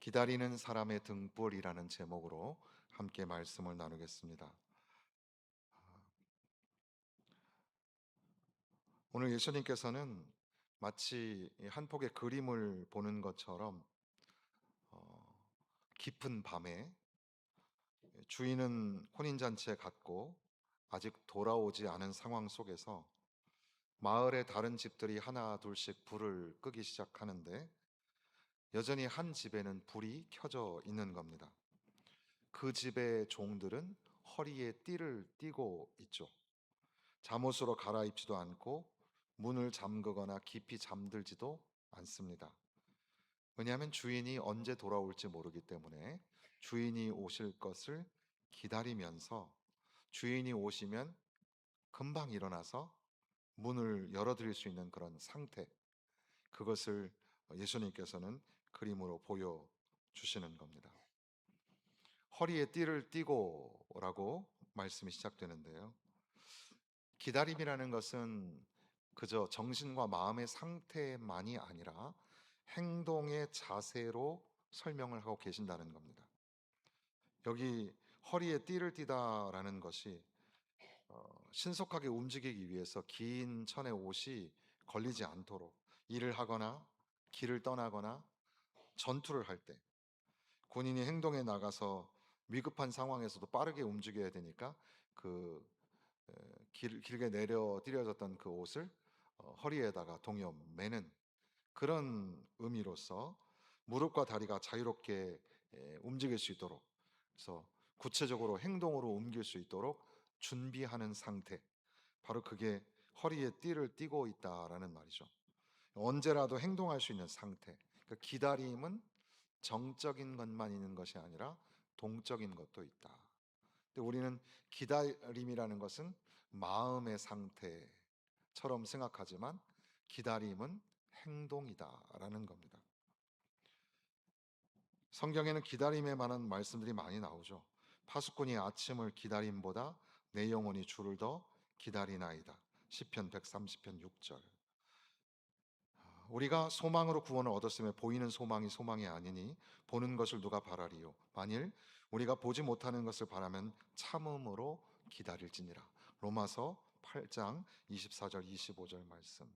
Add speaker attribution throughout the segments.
Speaker 1: 기다리는 사람의 등불이라는 제목으로 함께 말씀을 나누겠습니다. 오늘 예수님께서는 마치 한 폭의 그림을 보는 것처럼 어, 깊은 밤에 주인은 혼인잔치에 갔고 아직 돌아오지 않은 상황 속에서 마을의 다른 집들이 하나 둘씩 불을 끄기 시작하는데 여전히 한 집에는 불이 켜져 있는 겁니다. 그 집의 종들은 허리에 띠를 띠고 있죠. 잠옷으로 갈아입지도 않고 문을 잠그거나 깊이 잠들지도 않습니다. 왜냐하면 주인이 언제 돌아올지 모르기 때문에 주인이 오실 것을 기다리면서 주인이 오시면 금방 일어나서 문을 열어드릴 수 있는 그런 상태, 그것을 예수님께서는 그림으로 보여주시는 겁니다. 허리에 띠를 띠고라고 말씀이 시작되는데요. 기다림이라는 것은 그저 정신과 마음의 상태만이 아니라 행동의 자세로 설명을 하고 계신다는 겁니다. 여기 허리에 띠를 띠다라는 것이 신속하게 움직이기 위해서 긴 천의 옷이 걸리지 않도록 일을 하거나 길을 떠나거나 전투를 할 때 군인이 행동에 나가서 위급한 상황에서도 빠르게 움직여야 되니까 그 길게 내려 띠려졌던 그 옷을 허리에다가 동여 매는 그런 의미로서 무릎과 다리가 자유롭게 움직일 수 있도록, 그래서 구체적으로 행동으로 옮길 수 있도록 준비하는 상태, 바로 그게 허리에 띠를 띠고 있다라는 말이죠. 언제라도 행동할 수 있는 상태. 그러니까 기다림은 정적인 것만 있는 것이 아니라 동적인 것도 있다. 근데 우리는 기다림이라는 것은 마음의 상태처럼 생각하지만 기다림은 행동이다라는 겁니다. 성경에는 기다림에 관한 말씀들이 많이 나오죠. 파수꾼이 아침을 기다림보다 내 영혼이 주를 더 기다리나이다. 시편 130편 6절. 우리가 소망으로 구원을 얻었으며 보이는 소망이 소망이 아니니 보는 것을 누가 바라리요. 만일 우리가 보지 못하는 것을 바라면 참음으로 기다릴지니라. 로마서 8장 24절 25절 말씀.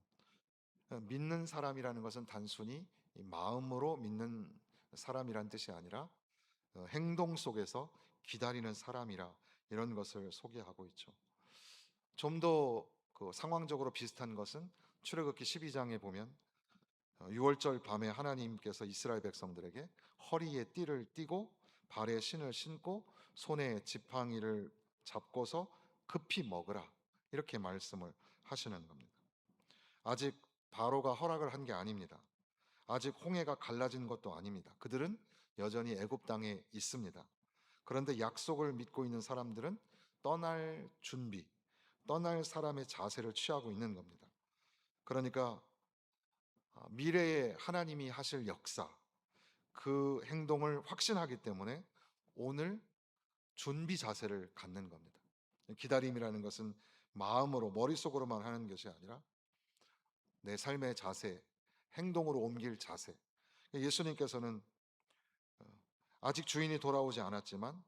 Speaker 1: 믿는 사람이라는 것은 단순히 마음으로 믿는 사람이란 뜻이 아니라 행동 속에서 기다리는 사람이라, 이런 것을 소개하고 있죠. 좀 더 그 상황적으로 비슷한 것은 출애굽기 12장에 보면 6월절 밤에 하나님께서 이스라엘 백성들에게 허리에 띠를 띠고 발에 신을 신고 손에 지팡이를 잡고서 급히 먹으라, 이렇게 말씀을 하시는 겁니다. 아직 바로가 허락을 한 게 아닙니다. 아직 홍해가 갈라진 것도 아닙니다. 그들은 여전히 애굽 땅에 있습니다. 그런데 약속을 믿고 있는 사람들은 떠날 준비, 떠날 사람의 자세를 취하고 있는 겁니다. 그러니까 미래에 하나님이 하실 역사, 그 행동을 확신하기 때문에 오늘 준비 자세를 갖는 겁니다. 기다림이라는 것은 마음으로, 머릿속으로만 하는 것이 아니라 내 삶의 자세, 행동으로 옮길 자세. 예수님께서는 아직 주인이 돌아오지 않았지만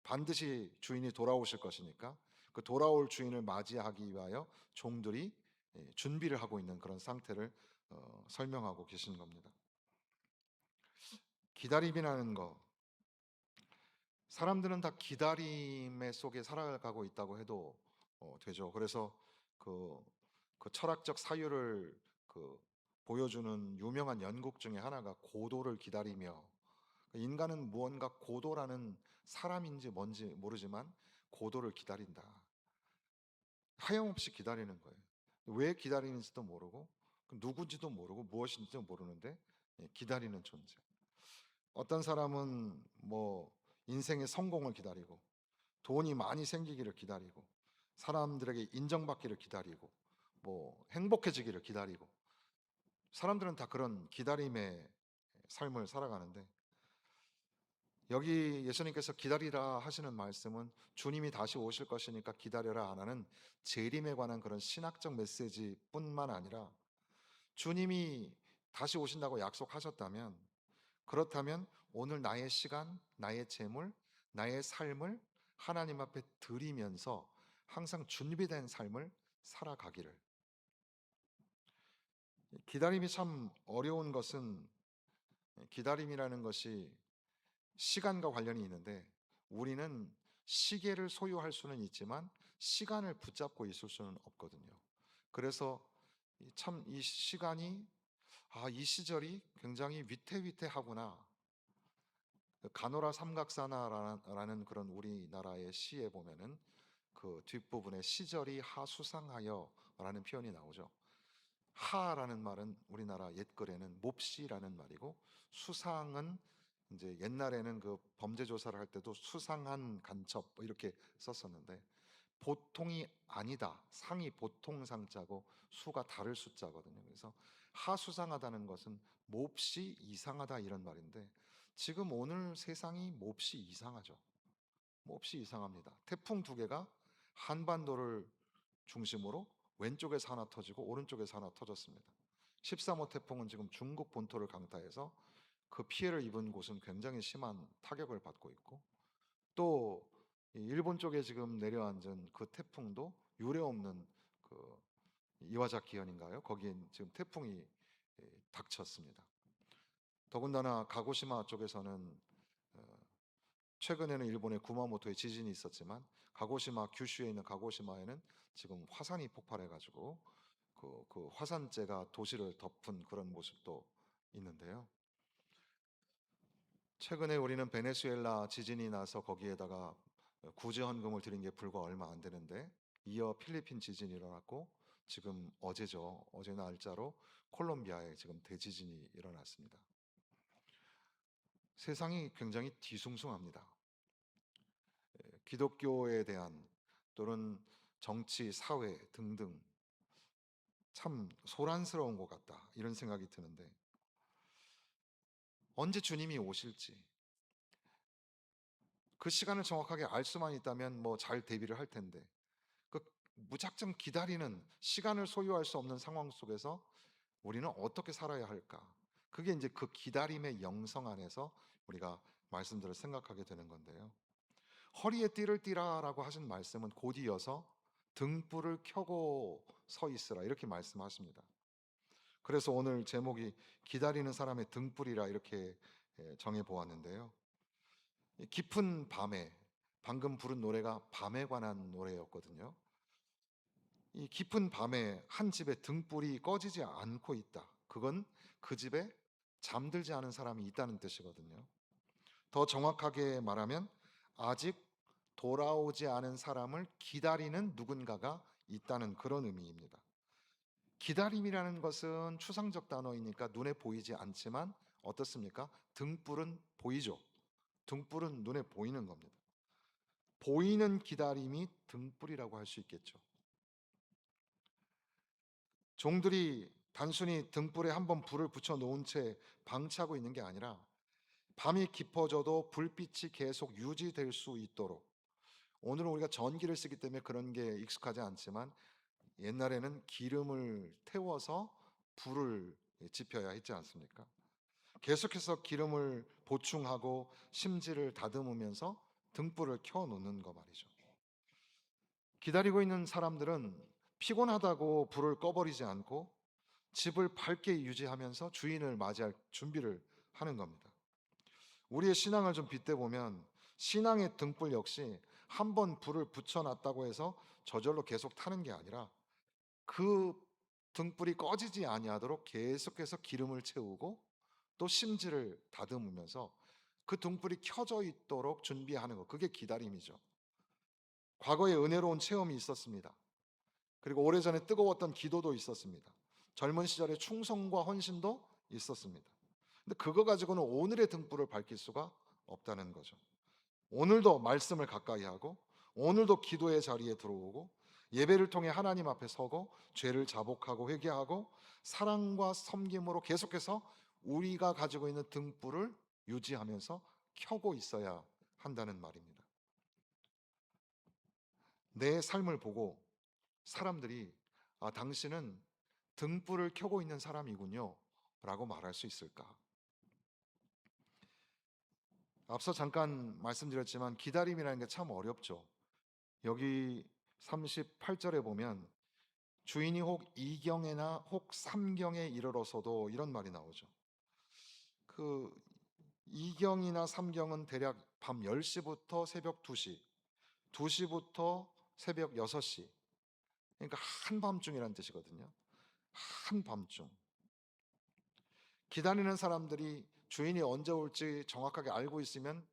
Speaker 1: 반드시 주인이 돌아오실 것이니까 그 돌아올 주인을 맞이하기 위하여 종들이 준비를 하고 있는 그런 상태를 설명하고 계신 겁니다. 기다림이라는 거, 사람들은 다 기다림의 속에 살아가고 있다고 해도 되죠. 그래서 그, 그 철학적 사유를 보여주는 유명한 연극 중에 하나가 고도를 기다리며, 인간은 무언가 고도라는 사람인지 뭔지 모르지만 고도를 기다린다. 하염없이 기다리는 거예요. 왜 기다리는지도 모르고 누군지도 모르고 무엇인지도 모르는데 기다리는 존재. 어떤 사람은 뭐 인생의 성공을 기다리고 돈이 많이 생기기를 기다리고 사람들에게 인정받기를 기다리고 뭐 행복해지기를 기다리고, 사람들은 다 그런 기다림의 삶을 살아가는데, 여기 예수님께서 기다리라 하시는 말씀은 주님이 다시 오실 것이니까 기다려라 안 하는 재림에 관한 그런 신학적 메시지뿐만 아니라 주님이 다시 오신다고 약속하셨다면 그렇다면 오늘 나의 시간, 나의 재물, 나의 삶을 하나님 앞에 드리면서 항상 준비된 삶을 살아가기를. 기다림이 참 어려운 것은, 기다림이라는 것이 시간과 관련이 있는데, 우리는 시계를 소유할 수는 있지만 시간을 붙잡고 있을 수는 없거든요. 그래서 참 이 시간이, 이 시절이 굉장히 위태위태하구나. 그 가노라 삼각사나라는 그런 우리나라의 시에 보면은 그 뒷부분에 시절이 하수상하여라는 표현이 나오죠. 하라는 말은 우리나라 옛글에는 몹시라는 말이고, 수상은 이제 옛날에는 그 범죄 조사를 할 때도 수상한 간첩 뭐 이렇게 썼었는데, 보통이 아니다. 상이 보통 상자고 수가 다를 숫자거든요. 그래서 하수상하다는 것은 몹시 이상하다 이런 말인데, 지금 오늘 세상이 몹시 이상하죠. 몹시 이상합니다. 태풍 두 개가 한반도를 중심으로 왼쪽에서 하나 터지고 오른쪽에서 하나 터졌습니다. 13호 태풍은 지금 중국 본토를 강타해서 그 피해를 입은 곳은 굉장히 심한 타격을 받고 있고, 또 일본 쪽에 지금 내려앉은 그 태풍도 유례없는 그 이와자키현인가요? 거기에 지금 태풍이 닥쳤습니다. 더군다나 가고시마 쪽에서는 최근에는 일본의 구마모토에 지진이 있었지만, 가고시마 규슈에 있는 가고시마에는 지금 화산이 폭발해가지고 그 화산재가 도시를 덮은 그런 모습도 있는데요. 최근에 우리는 베네수엘라 지진이 나서 거기에다가 구제 헌금을 드린 게 불과 얼마 안 되는데, 이어 필리핀 지진이 일어났고, 지금 어제죠. 어제 날짜로 콜롬비아에 지금 대지진이 일어났습니다. 세상이 굉장히 뒤숭숭합니다. 기독교에 대한, 또는 정치, 사회 등등 참 소란스러운 것 같다 이런 생각이 드는데, 언제 주님이 오실지 그 시간을 정확하게 알 수만 있다면 뭐 잘 대비를 할 텐데, 그 무작정 기다리는, 시간을 소유할 수 없는 상황 속에서 우리는 어떻게 살아야 할까? 그게 이제 그 기다림의 영성 안에서 우리가 말씀들을 생각하게 되는 건데요. 허리에 띠를 띠라라고 하신 말씀은 곧 이어서 등불을 켜고 서 있으라 이렇게 말씀하십니다. 그래서 오늘 제목이 기다리는 사람의 등불이라 이렇게 정해 보았는데요. 깊은 밤에, 방금 부른 노래가 밤에 관한 노래였거든요. 이 깊은 밤에 한 집에 등불이 꺼지지 않고 있다. 그건 그 집에 잠들지 않은 사람이 있다는 뜻이거든요. 더 정확하게 말하면 아직 돌아오지 않은 사람을 기다리는 누군가가 있다는 그런 의미입니다. 기다림이라는 것은 추상적 단어이니까 눈에 보이지 않지만 어떻습니까? 등불은 보이죠. 등불은 눈에 보이는 겁니다. 보이는 기다림이 등불이라고 할 수 있겠죠. 종들이 단순히 등불에 한번 불을 붙여 놓은 채 방치하고 있는 게 아니라, 밤이 깊어져도 불빛이 계속 유지될 수 있도록, 오늘은 우리가 전기를 쓰기 때문에 그런 게 익숙하지 않지만, 옛날에는 기름을 태워서 불을 지펴야 했지 않습니까? 계속해서 기름을 보충하고 심지를 다듬으면서 등불을 켜 놓는 거 말이죠. 기다리고 있는 사람들은 피곤하다고 불을 꺼버리지 않고 집을 밝게 유지하면서 주인을 맞이할 준비를 하는 겁니다. 우리의 신앙을 좀 빗대보면, 신앙의 등불 역시 한번 불을 붙여놨다고 해서 저절로 계속 타는 게 아니라, 그 등불이 꺼지지 아니하도록 계속해서 기름을 채우고 또 심지를 다듬으면서 그 등불이 켜져 있도록 준비하는 것, 그게 기다림이죠. 과거에 은혜로운 체험이 있었습니다. 그리고 오래전에 뜨거웠던 기도도 있었습니다. 젊은 시절에 충성과 헌신도 있었습니다. 근데 그거 가지고는 오늘의 등불을 밝힐 수가 없다는 거죠. 오늘도 말씀을 가까이 하고, 오늘도 기도의 자리에 들어오고, 예배를 통해 하나님 앞에 서고 죄를 자복하고 회개하고 사랑과 섬김으로 계속해서 우리가 가지고 있는 등불을 유지하면서 켜고 있어야 한다는 말입니다. 내 삶을 보고 사람들이 당신은 등불을 켜고 있는 사람이군요 라고 말할 수 있을까? 앞서 잠깐 말씀드렸지만 기다림이라는 게 참 어렵죠. 여기 38절에 보면 주인이 혹 이경에나 혹 삼경에 이르러서도 이런 말이 나오죠. 그 이경이나 삼경은 대략 밤 10시부터 새벽 2시, 2시부터 새벽 6시. 그러니까 한밤중이라는 뜻이거든요. 한밤중. 기다리는 사람들이 주인이 언제 올지 정확하게 알고 있으면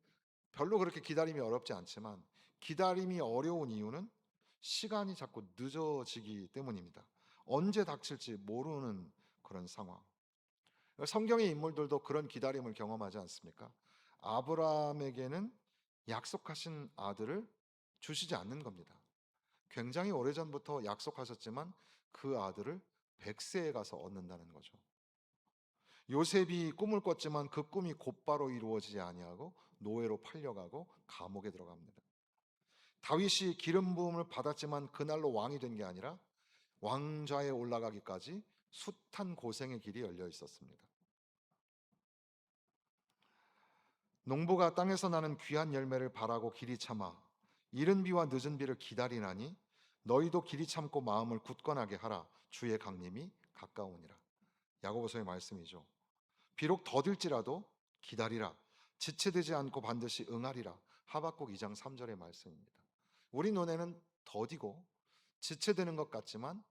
Speaker 1: 별로 그렇게 기다림이 어렵지 않지만, 기다림이 어려운 이유는 시간이 자꾸 늦어지기 때문입니다. 언제 닥칠지 모르는 그런 상황. 성경의 인물들도 그런 기다림을 경험하지 않습니까? 아브라함에게는 약속하신 아들을 주시지 않는 겁니다. 굉장히 오래전부터 약속하셨지만 그 아들을 100세에 가서 얻는다는 거죠. 요셉이 꿈을 꿨지만 그 꿈이 곧바로 이루어지지 아니하고 노예로 팔려가고 감옥에 들어갑니다. 다윗이 기름 부음을 받았지만 그날로 왕이 된 게 아니라 왕좌에 올라가기까지 숱한 고생의 길이 열려 있었습니다. 농부가 땅에서 나는 귀한 열매를 바라고 길이 참아 이른 비와 늦은 비를 기다리나니 너희도 길이 참고 마음을 굳건하게 하라. 주의 강림이 가까우니라. 야고보서의 말씀이죠. 비록 더딜지라도 기다리라. 지체되지 않고 반드시 응하리라. 하박국 2장 3절의 말씀입니다. 우리 눈에는 더디고 지체되는 것 같지만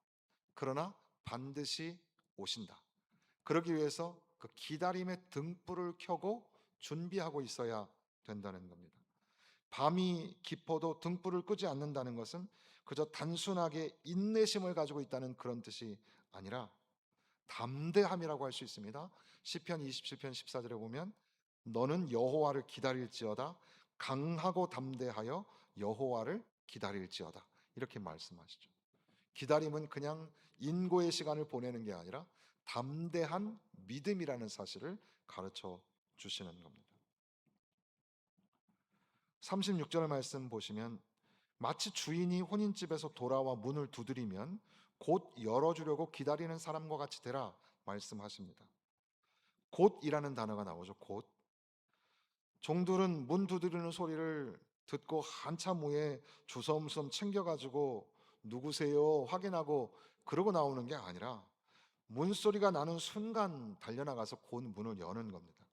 Speaker 1: 그러나 반드시 오신다. 그러기 위해서 그 기다림의 등불을 켜고 준비하고 있어야 된다는 겁니다. 밤이 깊어도 등불을 끄지 않는다는 것은 그저 단순하게 인내심을 가지고 있다는 그런 뜻이 아니라 담대함이라고 할 수 있습니다. 시편 27편 14절에 보면 너는 여호와를 기다릴지어다 강하고 담대하여 여호와를 기다릴지어다 이렇게 말씀하시죠. 기다림은 그냥 인고의 시간을 보내는 게 아니라 담대한 믿음이라는 사실을 가르쳐 주시는 겁니다. 36절 말씀 보시면 마치 주인이 혼인집에서 돌아와 문을 두드리면 곧 열어주려고 기다리는 사람과 같이 되라 말씀하십니다. 곧이라는 단어가 나오죠. 곧. 종들은 문 두드리는 소리를 듣고 한참 후에 주섬주섬 챙겨가지고 누구세요 확인하고 그러고 나오는 게 아니라 문소리가 나는 순간 달려나가서 곧 문을 여는 겁니다.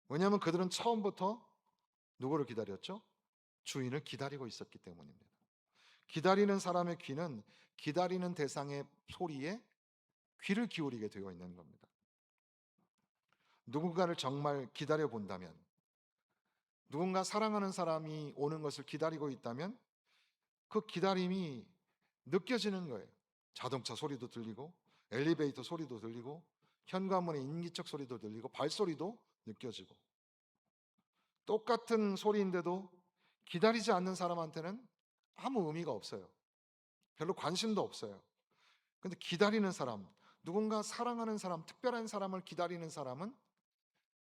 Speaker 1: 왜냐하면 그들은 처음부터 누구를 기다렸죠? 주인을 기다리고 있었기 때문입니다. 기다리는 사람의 귀는 기다리는 대상의 소리에 귀를 기울이게 되어 있는 겁니다. 누군가를 정말 기다려 본다면, 누군가 사랑하는 사람이 오는 것을 기다리고 있다면 그 기다림이 느껴지는 거예요. 자동차 소리도 들리고 엘리베이터 소리도 들리고 현관문의 인기척 소리도 들리고 발소리도 느껴지고, 똑같은 소리인데도 기다리지 않는 사람한테는 아무 의미가 없어요. 별로 관심도 없어요. 근데 기다리는 사람, 누군가 사랑하는 사람, 특별한 사람을 기다리는 사람은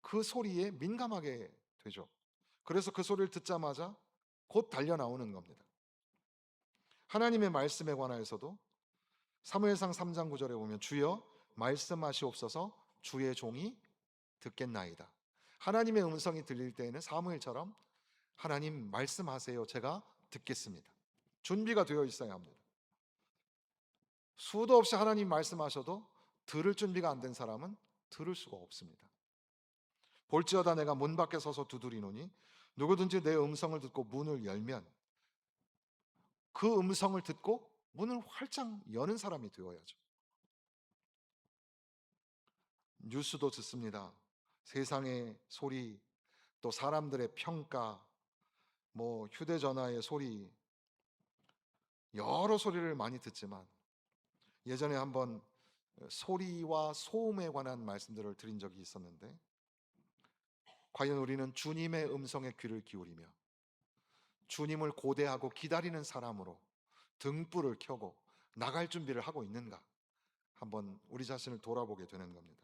Speaker 1: 그 소리에 민감하게 되죠. 그래서 그 소리를 듣자마자 곧 달려 나오는 겁니다. 하나님의 말씀에 관하여서도 사무엘상 3장 9절에 보면 주여 말씀하시옵소서 주의 종이 듣겠나이다. 하나님의 음성이 들릴 때에는 사무엘처럼 하나님 말씀하세요. 제가 듣겠습니다. 준비가 되어 있어야 합니다. 수도 없이 하나님 말씀하셔도 들을 준비가 안 된 사람은 들을 수가 없습니다. 볼지어다 내가 문 밖에 서서 두드리노니 누구든지 내 음성을 듣고 문을 열면, 그 음성을 듣고 문을 활짝 여는 사람이 되어야죠. 뉴스도 듣습니다. 세상의 소리, 또 사람들의 평가, 휴대전화의 소리, 여러 소리를 많이 듣지만 예전에 한번 소리와 소음에 관한 말씀들을 드린 적이 있었는데, 과연 우리는 주님의 음성에 귀를 기울이며 주님을 고대하고 기다리는 사람으로 등불을 켜고 나갈 준비를 하고 있는가, 한번 우리 자신을 돌아보게 되는 겁니다.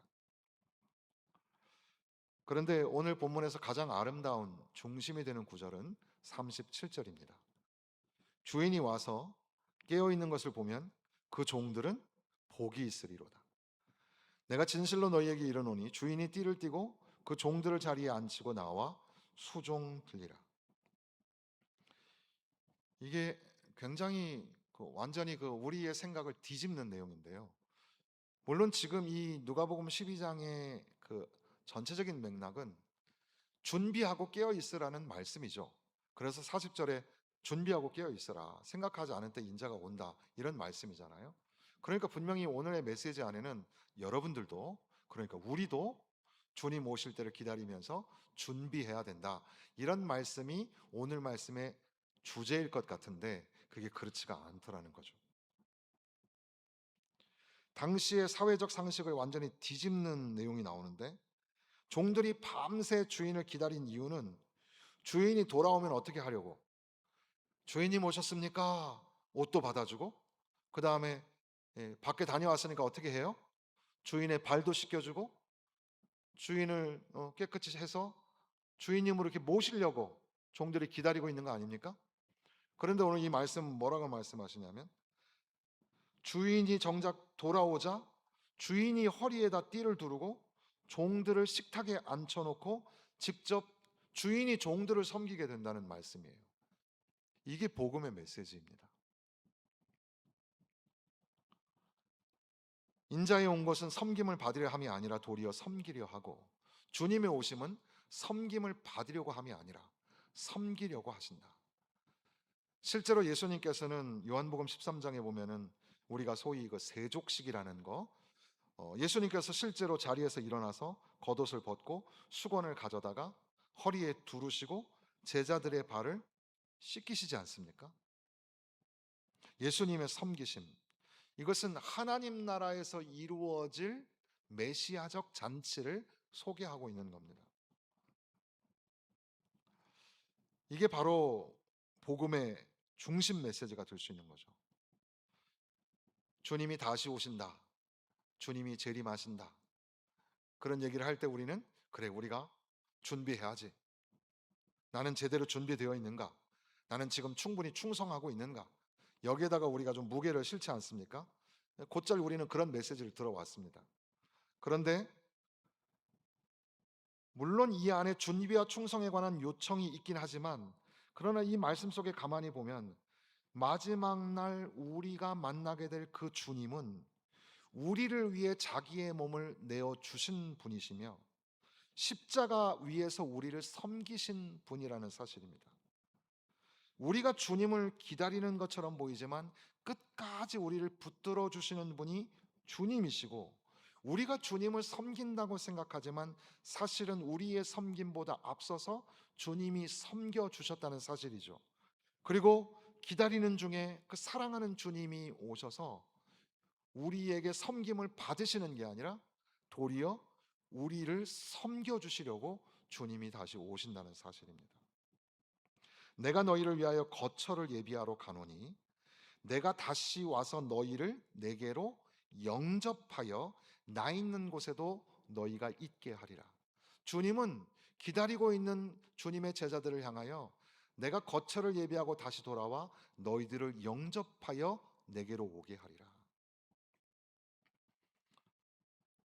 Speaker 1: 그런데 오늘 본문에서 가장 아름다운 중심이 되는 구절은 37절입니다. 주인이 와서 깨어있는 것을 보면 그 종들은 복이 있으리로다. 내가 진실로 너희에게 이르노니 주인이 띠를 띠고 그 종들을 자리에 앉히고 나와 수종 들리라. 이게 굉장히 완전히 우리의 생각을 뒤집는 내용인데요. 물론 지금 이 누가복음 12장의 전체적인 맥락은 준비하고 깨어 있으라는 말씀이죠. 그래서 40절에 준비하고 깨어 있으라. 생각하지 않은 때 인자가 온다. 이런 말씀이잖아요. 그러니까 분명히 오늘의 메시지 안에는 여러분들도, 그러니까 우리도 주님 오실 때를 기다리면서 준비해야 된다. 이런 말씀이 오늘 말씀의 주제일 것 같은데 그게 그렇지가 않더라는 거죠. 당시의 사회적 상식을 완전히 뒤집는 내용이 나오는데, 종들이 밤새 주인을 기다린 이유는 주인이 돌아오면 어떻게 하려고? 주인님 오셨습니까? 옷도 받아주고, 그 다음에 밖에 다녀왔으니까 어떻게 해요? 주인의 발도 씻겨주고, 주인을 깨끗이 해서 주인님으로 이렇게 모시려고 종들이 기다리고 있는 거 아닙니까? 그런데 오늘 이 말씀 뭐라고 말씀하시냐면, 주인이 정작 돌아오자 주인이 허리에다 띠를 두르고 종들을 식탁에 앉혀놓고 직접 주인이 종들을 섬기게 된다는 말씀이에요. 이게 복음의 메시지입니다. 인자에 온 것은 섬김을 받으려 함이 아니라 도리어 섬기려 하고, 주님의 오심은 섬김을 받으려고 함이 아니라 섬기려고 하신다. 실제로 예수님께서는 요한복음 13장에 보면은 우리가 소위 세족식이라는 거, 예수님께서 실제로 자리에서 일어나서 겉옷을 벗고 수건을 가져다가 허리에 두르시고 제자들의 발을 씻기시지 않습니까? 예수님의 섬기심, 이것은 하나님 나라에서 이루어질 메시아적 잔치를 소개하고 있는 겁니다. 이게 바로 복음의 중심 메시지가 될 수 있는 거죠. 주님이 다시 오신다. 주님이 재림하신다. 그런 얘기를 할 때 우리는, 그래, 우리가 준비해야지. 나는 제대로 준비되어 있는가? 나는 지금 충분히 충성하고 있는가? 여기에다가 우리가 좀 무게를 실지 않습니까? 곧잘 우리는 그런 메시지를 들어왔습니다. 그런데 물론 이 안에 준비와 충성에 관한 요청이 있긴 하지만, 그러나 이 말씀 속에 가만히 보면 마지막 날 우리가 만나게 될 그 주님은 우리를 위해 자기의 몸을 내어 주신 분이시며 십자가 위에서 우리를 섬기신 분이라는 사실입니다. 우리가 주님을 기다리는 것처럼 보이지만 끝까지 우리를 붙들어 주시는 분이 주님이시고, 우리가 주님을 섬긴다고 생각하지만 사실은 우리의 섬김보다 앞서서 주님이 섬겨 주셨다는 사실이죠. 그리고 기다리는 중에 그 사랑하는 주님이 오셔서 우리에게 섬김을 받으시는 게 아니라 도리어 우리를 섬겨 주시려고 주님이 다시 오신다는 사실입니다. 내가 너희를 위하여 거처를 예비하러 가노니 내가 다시 와서 너희를 내게로 영접하여 나 있는 곳에도 너희가 있게 하리라. 주님은 기다리고 있는 주님의 제자들을 향하여 내가 거처를 예비하고 다시 돌아와 너희들을 영접하여 내게로 오게 하리라.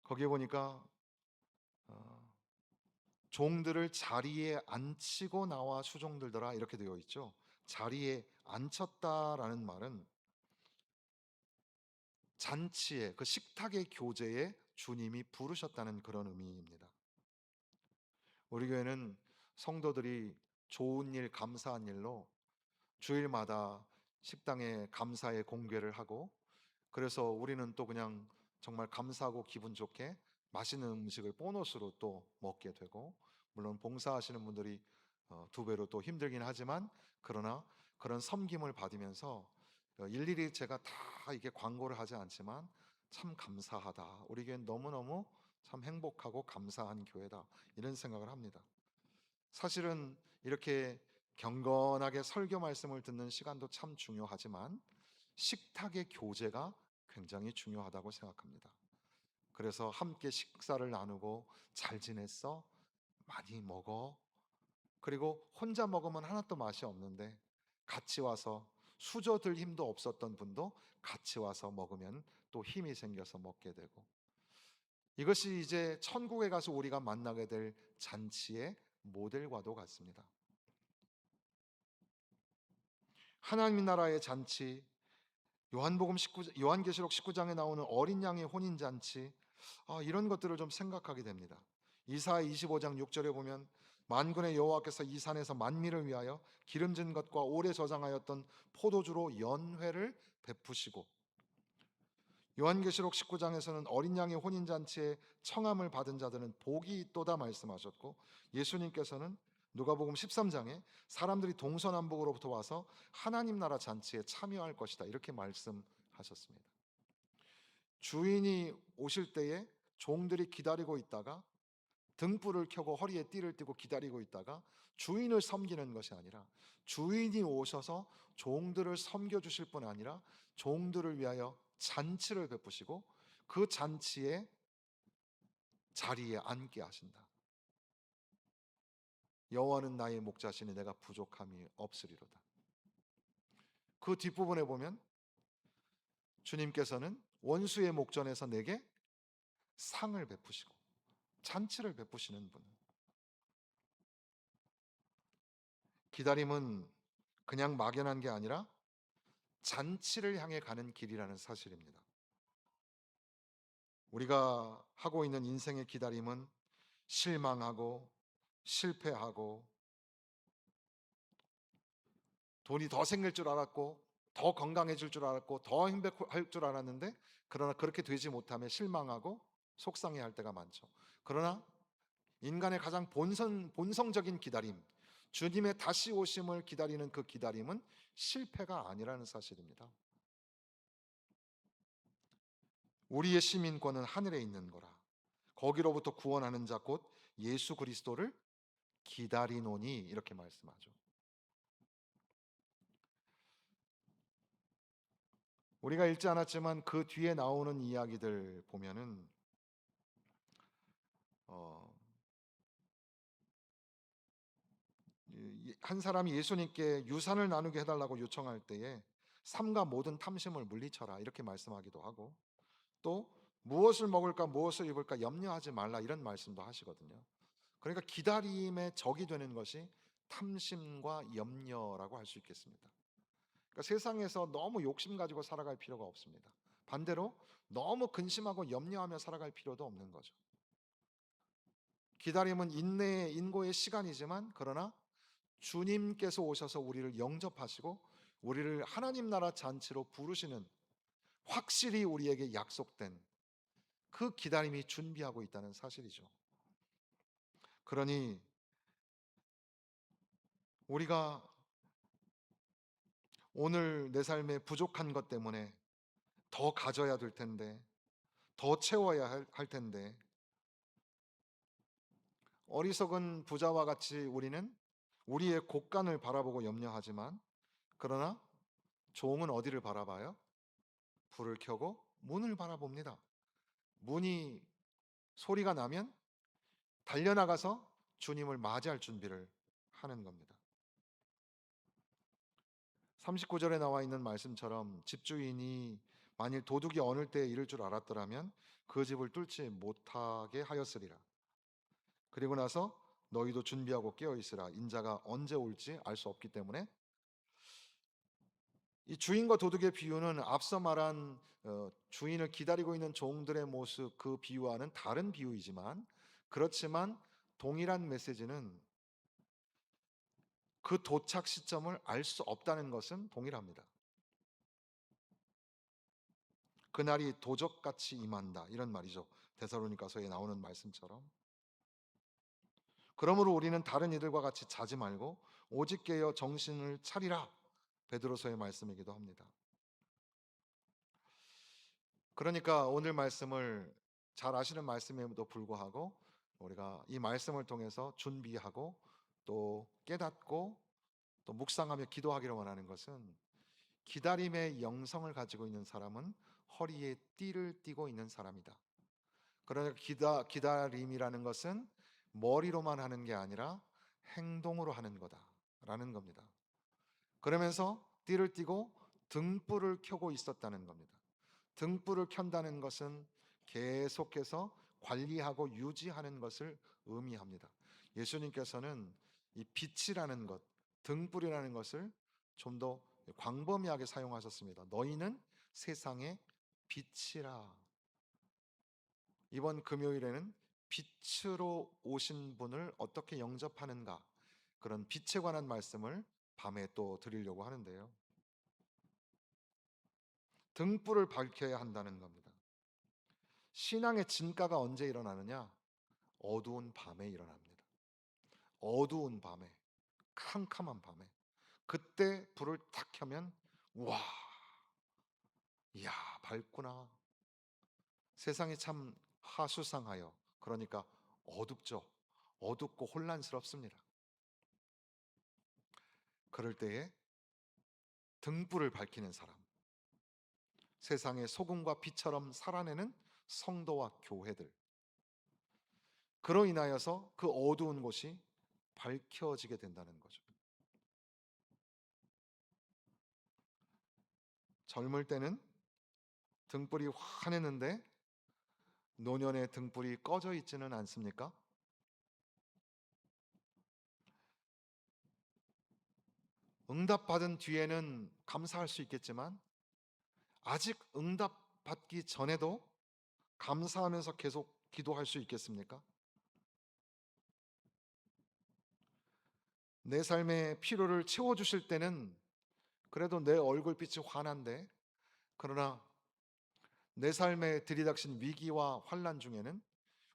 Speaker 1: 거기에 보니까 종들을 자리에 앉히고 나와 수종들더라 이렇게 되어 있죠. 자리에 앉혔다라는 말은 잔치에, 그 식탁의 교제에 주님이 부르셨다는 그런 의미입니다. 우리 교회는 성도들이 좋은 일, 감사한 일로 주일마다 식당에 감사의 공개를 하고, 그래서 우리는 또 그냥 정말 감사하고 기분 좋게 맛있는 음식을 보너스로 또 먹게 되고, 물론 봉사하시는 분들이 두 배로 또 힘들긴 하지만, 그러나 그런 섬김을 받으면서 일일이 제가 다 이게 광고를 하지 않지만 참 감사하다, 우리 교회는 너무너무 참 행복하고 감사한 교회다, 이런 생각을 합니다. 사실은 이렇게 경건하게 설교 말씀을 듣는 시간도 참 중요하지만 식탁의 교제가 굉장히 중요하다고 생각합니다. 그래서 함께 식사를 나누고 잘 지냈어? 많이 먹어? 그리고 혼자 먹으면 하나도 맛이 없는데 같이 와서, 수저들 힘도 없었던 분도 같이 와서 먹으면 또 힘이 생겨서 먹게 되고, 이것이 이제 천국에 가서 우리가 만나게 될 잔치의 모델과도 같습니다. 하나님 나라의 잔치, 요한계시록 19장에 나오는 어린 양의 혼인 잔치, 이런 것들을 좀 생각하게 됩니다. 이사야 25장 6절에 보면 만군의 여호와께서 이 산에서 만민을 위하여 기름진 것과 오래 저장하였던 포도주로 연회를 베푸시고, 요한계시록 19장에서는 어린 양의 혼인 잔치에 청함을 받은 자들은 복이 있도다 말씀하셨고, 예수님께서는 누가복음 13장에 사람들이 동서남북으로부터 와서 하나님 나라 잔치에 참여할 것이다 이렇게 말씀하셨습니다. 주인이 오실 때에 종들이 기다리고 있다가 등불을 켜고 허리에 띠를 띠고 기다리고 있다가 주인을 섬기는 것이 아니라, 주인이 오셔서 종들을 섬겨 주실 뿐 아니라 종들을 위하여 잔치를 베푸시고 그 잔치에 자리에 앉게 하신다. 여호와는 나의 목자시니 내가 부족함이 없으리로다. 그 뒷부분에 보면 주님께서는 원수의 목전에서 내게 상을 베푸시고 잔치를 베푸시는 분. 기다림은 그냥 막연한 게 아니라 잔치를 향해 가는 길이라는 사실입니다. 우리가 하고 있는 인생의 기다림은 실망하고 실패하고 돈이 더 생길 줄 알았고 더 건강해질 줄 알았고 더 행복할 줄 알았는데, 그러나 그렇게 되지 못하며 실망하고 속상해할 때가 많죠. 그러나 인간의 가장 본성적인 기다림, 주님의 다시 오심을 기다리는 그 기다림은 실패가 아니라는 사실입니다. 우리의 시민권은 하늘에 있는 거라. 거기로부터 구원하는 자 곧 예수 그리스도를 기다리노니 이렇게 말씀하죠. 우리가 읽지 않았지만 그 뒤에 나오는 이야기들 보면은 어, 한 사람이 예수님께 유산을 나누게 해달라고 요청할 때에 삼가 모든 탐심을 물리쳐라 이렇게 말씀하기도 하고, 또 무엇을 먹을까 무엇을 입을까 염려하지 말라 이런 말씀도 하시거든요. 그러니까 기다림의 적이 되는 것이 탐심과 염려라고 할 수 있겠습니다. 그러니까 세상에서 너무 욕심 가지고 살아갈 필요가 없습니다. 반대로 너무 근심하고 염려하며 살아갈 필요도 없는 거죠. 기다림은 인내의 인고의 시간이지만, 그러나 주님께서 오셔서 우리를 영접하시고 우리를 하나님 나라 잔치로 부르시는, 확실히 우리에게 약속된 그 기다림이 준비하고 있다는 사실이죠. 그러니 우리가 오늘 내 삶에 부족한 것 때문에 더 가져야 될 텐데, 더 채워야 할 텐데, 어리석은 부자와 같이 우리는 우리의 곳간을 바라보고 염려하지만, 그러나 종은 어디를 바라봐요? 불을 켜고 문을 바라봅니다. 문이 소리가 나면 달려나가서 주님을 맞이할 준비를 하는 겁니다. 39절에 나와 있는 말씀처럼 집주인이 만일 도둑이 어느 때에 이를 줄 알았더라면 그 집을 뚫지 못하게 하였으리라. 그리고 나서 너희도 준비하고 깨어 있으라. 인자가 언제 올지 알 수 없기 때문에. 이 주인과 도둑의 비유는 앞서 말한 주인을 기다리고 있는 종들의 모습, 그 비유와는 다른 비유이지만, 그렇지만 동일한 메시지는 그 도착 시점을 알 수 없다는 것은 동일합니다. 그날이 도적같이 임한다 이런 말이죠. 데살로니가서에 나오는 말씀처럼. 그러므로 우리는 다른 이들과 같이 자지 말고 오직 깨어 정신을 차리라, 베드로서의 말씀이기도 합니다. 그러니까 오늘 말씀을 잘 아시는 말씀에도 불구하고 우리가 이 말씀을 통해서 준비하고 또 깨닫고 또 묵상하며 기도하기를 원하는 것은, 기다림의 영성을 가지고 있는 사람은 허리에 띠를 띠고 있는 사람이다. 그러니까 기다림이라는 것은 머리로만 하는 게 아니라 행동으로 하는 거다라는 겁니다. 그러면서 띠를 띠고 등불을 켜고 있었다는 겁니다. 등불을 켠다는 것은 계속해서 관리하고 유지하는 것을 의미합니다. 예수님께서는 이 빛이라는 것, 등불이라는 것을 좀 더 광범위하게 사용하셨습니다. 너희는 세상의 빛이라. 이번 금요일에는 빛으로 오신 분을 어떻게 영접하는가, 그런 빛에 관한 말씀을 밤에 또 드리려고 하는데요. 등불을 밝혀야 한다는 겁니다. 신앙의 진가가 언제 일어나느냐? 어두운 밤에 일어납니다. 어두운 밤에, 캄캄한 밤에, 그때 불을 탁 켜면 와, 이야, 밝구나. 세상이 참 하수상하여, 그러니까 어둡죠. 어둡고 혼란스럽습니다. 그럴 때에 등불을 밝히는 사람, 세상의 소금과 빛처럼 살아내는 성도와 교회들, 그로 인하여서 그 어두운 곳이 밝혀지게 된다는 거죠. 젊을 때는 등불이 환했는데 노년의 등불이 꺼져 있지는 않습니까? 응답받은 뒤에는 감사할 수 있겠지만 아직 응답받기 전에도 감사하면서 계속 기도할 수 있겠습니까? 내 삶의 필요를 채워주실 때는 그래도 내 얼굴빛이 환한데, 그러나 내 삶에 들이닥친 위기와 환난 중에는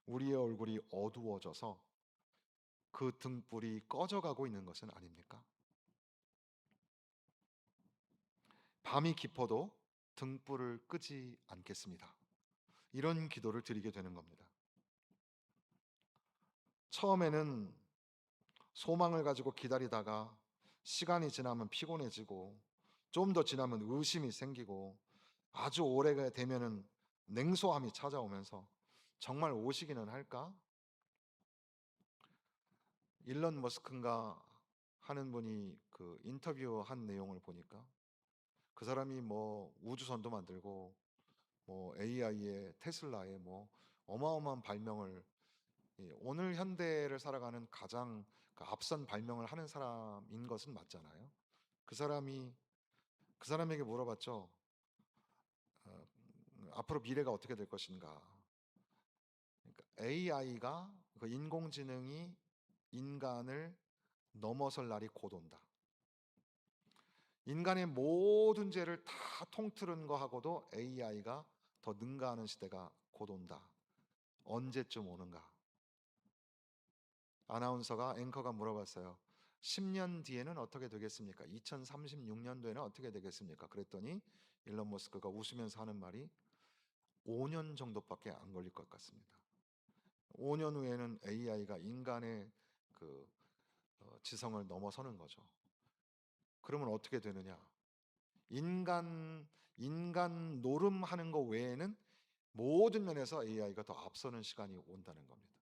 Speaker 1: 우리의 얼굴이 어두워져서 그 등불이 꺼져가고 있는 것은 아닙니까? 밤이 깊어도 등불을 끄지 않겠습니다. 이런 기도를 드리게 되는 겁니다. 처음에는 소망을 가지고 기다리다가 시간이 지나면 피곤해지고, 좀 더 지나면 의심이 생기고, 아주 오래가 되면은 냉소함이 찾아오면서 정말 오시기는 할까? 일론 머스크인가 하는 분이 그 인터뷰한 내용을 보니까 그 사람이 뭐 우주선도 만들고 뭐 AI에 테슬라에 뭐 어마어마한 발명을, 오늘 현대를 살아가는 가장 그 앞선 발명을 하는 사람인 것은 맞잖아요. 그 사람이 그 사람에게 물어봤죠. 앞으로 미래가 어떻게 될 것인가. 그러니까 AI가, 그 인공지능이 인간을 넘어설 날이 곧 온다. 인간의 모든 죄를 다 통틀은 거하고도 AI가 더 능가하는 시대가 곧 온다. 언제쯤 오는가? 아나운서가, 앵커가 물어봤어요. 10년 뒤에는 어떻게 되겠습니까? 2036년도에는 어떻게 되겠습니까? 그랬더니 일론 머스크가 웃으면서 하는 말이 5년 정도밖에 안 걸릴 것 같습니다. 5년 후에는 AI가 인간의 그 지성을 넘어서는 거죠. 그러면 어떻게 되느냐? 인간 노름하는 것 외에는 모든 면에서 AI가 더 앞서는 시간이 온다는 겁니다.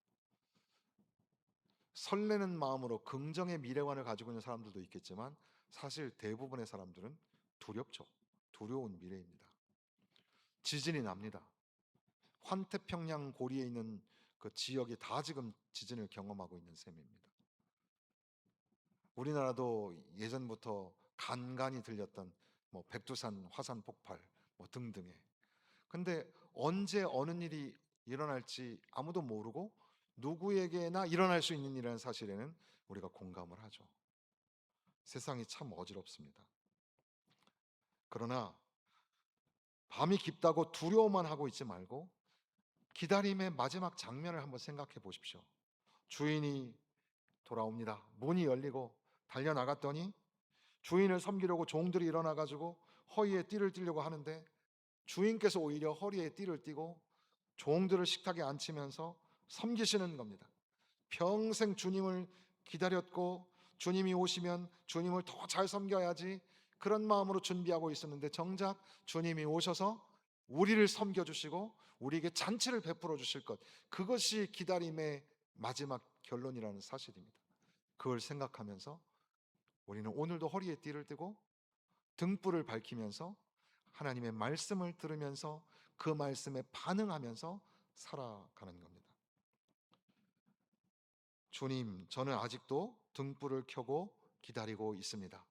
Speaker 1: 설레는 마음으로 긍정의 미래관을 가지고 있는 사람들도 있겠지만 사실 대부분의 사람들은 두렵죠. 두려운 미래입니다. 지진이 납니다. 환태평양 고리에 있는 그 지역이 다 지금 지진을 경험하고 있는 셈입니다. 우리나라도 예전부터 간간이 들렸던 뭐 백두산 화산 폭발 뭐 등등의, 근데 언제 어느 일이 일어날지 아무도 모르고 누구에게나 일어날 수 있는 일이라는 사실에는 우리가 공감을 하죠. 세상이 참 어지럽습니다. 그러나 밤이 깊다고 두려워만 하고 있지 말고 기다림의 마지막 장면을 한번 생각해 보십시오. 주인이 돌아옵니다. 문이 열리고 달려나갔더니 주인을 섬기려고 종들이 일어나 가지고 허리에 띠를 띠려고 하는데 주인께서 오히려 허리에 띠를 띠고 종들을 식탁에 앉히면서 섬기시는 겁니다. 평생 주님을 기다렸고 주님이 오시면 주님을 더 잘 섬겨야지, 그런 마음으로 준비하고 있었는데 정작 주님이 오셔서 우리를 섬겨주시고 우리에게 잔치를 베풀어 주실 것, 그것이 기다림의 마지막 결론이라는 사실입니다. 그걸 생각하면서 우리는 오늘도 허리에 띠를 띠고 등불을 밝히면서 하나님의 말씀을 들으면서 그 말씀에 반응하면서 살아가는 겁니다. 주님, 저는 아직도 등불을 켜고 기다리고 있습니다.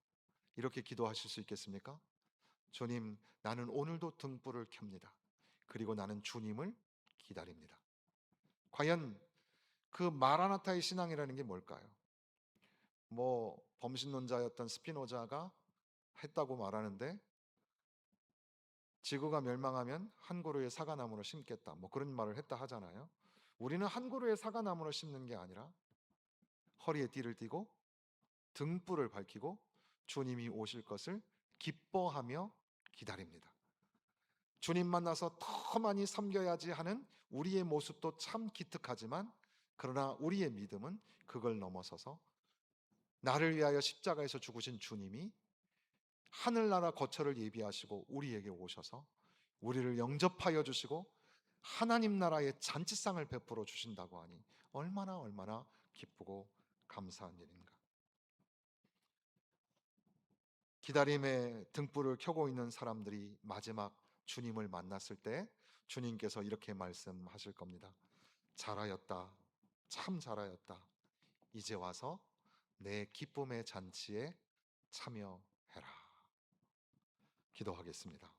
Speaker 1: 이렇게 기도하실 수 있겠습니까? 주님, 나는 오늘도 등불을 켭니다. 그리고 나는 주님을 기다립니다. 과연 그 마라나타의 신앙이라는 게 뭘까요? 범신론자였던 스피노자가 했다고 말하는데, 지구가 멸망하면 한 그루의 사과나무를 심겠다, 그런 말을 했다 하잖아요. 우리는 한 그루의 사과나무를 심는 게 아니라 허리에 띠를 띠고 등불을 밝히고 주님이 오실 것을 기뻐하며 기다립니다. 주님 만나서 더 많이 섬겨야지 하는 우리의 모습도 참 기특하지만, 그러나 우리의 믿음은 그걸 넘어서서 나를 위하여 십자가에서 죽으신 주님이 하늘나라 거처를 예비하시고 우리에게 오셔서 우리를 영접하여 주시고 하나님 나라의 잔치상을 베풀어 주신다고 하니 얼마나 기쁘고 감사한 일인가. 기다림의 등불을 켜고 있는 사람들이 마지막 주님을 만났을 때 주님께서 이렇게 말씀하실 겁니다. 잘하였다. 참 잘하였다. 이제 와서 내 기쁨의 잔치에 참여해라. 기도하겠습니다.